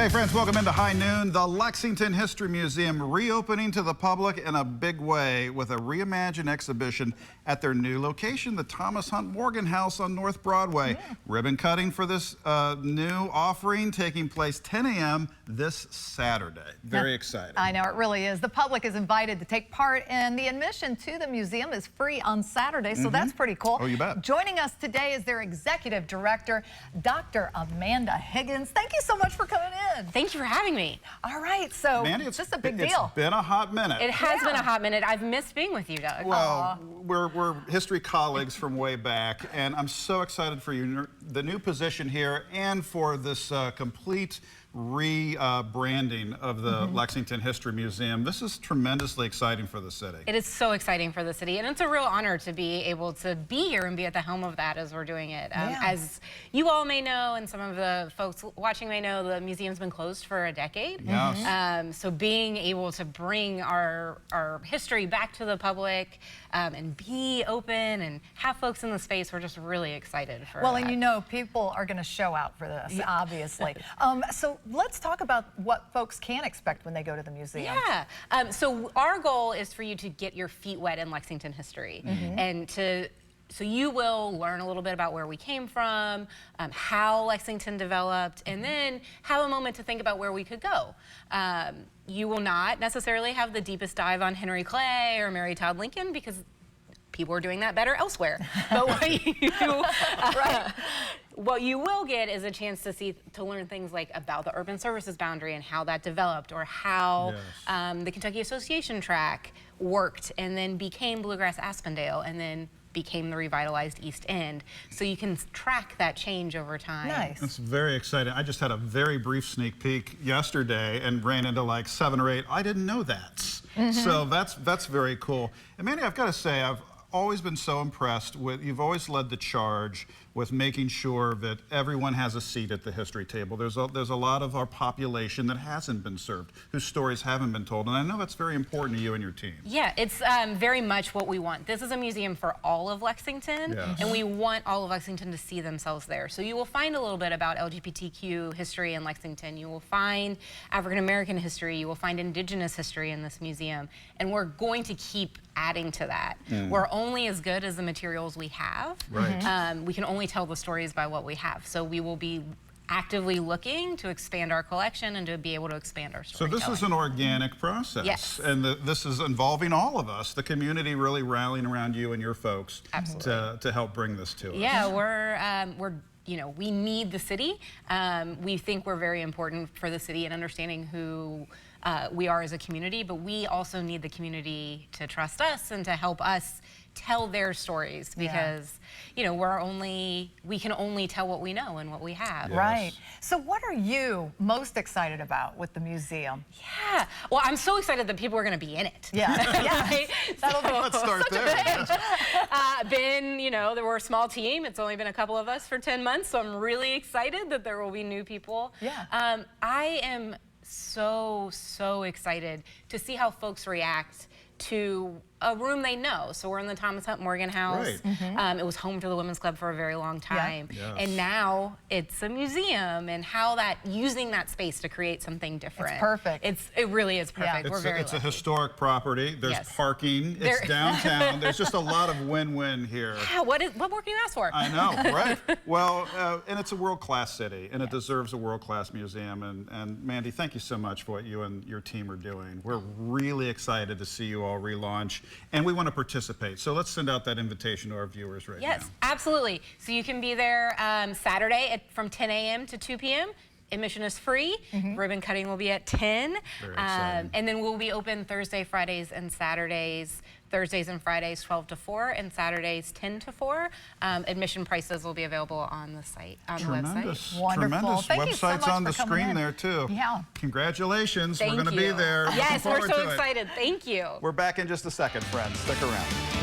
Hey friends, welcome into High Noon. The Lexington History Museum reopening to the public in a big way with a reimagined exhibition at their new location, the Thomas Hunt Morgan House on North Broadway. Yeah. Ribbon cutting for this new offering taking place 10 a.m. this Saturday. Very exciting. I know, it really is. The public is invited to take part, and the admission to the museum is free on Saturday, so that's pretty cool. Oh, you bet. Joining us today is their executive director, Dr. Amanda Higgins. Thank you so much for coming in. Thank you for having me. All right, so Mandy, it's just a big deal. It's been a hot minute. It has been a hot minute. I've missed being with you, Doug. Well, we're history colleagues from way back, and I'm so excited for you, the new position here, and for this complete rebranding of the Lexington History Museum. This is tremendously exciting for the city. It is so exciting for the city, and it's a real honor to be able to be here and be at the helm of that as we're doing it. As you all may know, and some of the folks watching may know, the museum's been closed for a decade. Yes. So being able to bring our history back to the public and be open and have folks in the space, we're just really excited for Well, that. and you know, people are going to show out for this, obviously. So let's talk about what folks can expect when they go to the museum. Yeah. So our goal is for you to get your feet wet in Lexington history, and so you will learn a little bit about where we came from, how Lexington developed, and then have a moment to think about where we could go. You will not necessarily have the deepest dive on Henry Clay or Mary Todd Lincoln, because people are doing that better elsewhere. But what you will get is a chance to learn things like about the urban services boundary and how that developed, or how the Kentucky Association track worked and then became Bluegrass Aspendale and then became the revitalized East End. So you can track that change over time. Nice. That's very exciting. I just had a very brief sneak peek yesterday and ran into like 7 or 8. I didn't know that. So that's very cool. And Mandy, I've got to say, I've always been so impressed with, you've always led the charge with making sure that everyone has a seat at the history table. There's a lot of our population that hasn't been served, whose stories haven't been told, and I know that's very important to you and your team. Yeah, it's very much what we want. This is a museum for all of Lexington, and we want all of Lexington to see themselves there. So you will find a little bit about LGBTQ history in Lexington. You will find African American history. You will find Indigenous history in this museum, and we're going to keep adding to that. We're only as good as the materials we have. Right. We can only tell the stories by what we have. So we will be actively looking to expand our collection and to be able to expand our storytelling. So this is an organic process. Yes. And this is involving all of us, the community really rallying around you and your folks to help bring this to us. Yeah, we need the city. We think we're very important for the city in understanding who we are as a community, but we also need the community to trust us and to help us tell their stories, because we can only tell what we know and what we have. Yes. Right. So what are you most excited about with the museum? Yeah. Well, I'm so excited that people are going to be in it. Yeah. Right? Let's start there. We're a small team. It's only been a couple of us for 10 months, so I'm really excited that there will be new people. Yeah. I am so excited to see how folks react to a room they know. So we're in the Thomas Hunt Morgan House. Right. It was home to the Women's Club for a very long time. Yes. And now it's a museum, and how using that space to create something different. It's perfect. It really is perfect. Yeah. We're very It's a lucky. historic property. There's parking. It's downtown. There's just a lot of win-win here. Yeah, what more can you ask for? I know, right? Well, and it's a world-class city, and it deserves a world-class museum. And Mandy, thank you so much for what you and your team are doing. We're really excited to see you all relaunch, and we want to participate. So let's send out that invitation to our viewers right now. Yes, absolutely. So you can be there Saturday from 10 a.m. to 2 p.m. Admission is free. Ribbon cutting will be at 10. Very exciting. And then we'll be open Thursday, Fridays, and Saturdays. Thursdays and Fridays 12 to 4, and Saturdays 10 to 4. Admission prices will be available on the site, on the website. Wonderful. Tremendous. Thank you so Website's much on the for coming screen in. there too. Yeah. Congratulations. Thank We're going to be you. there. Yes, Looking we're forward so to it. excited. Thank you. We're back in just a second, friends. Stick around.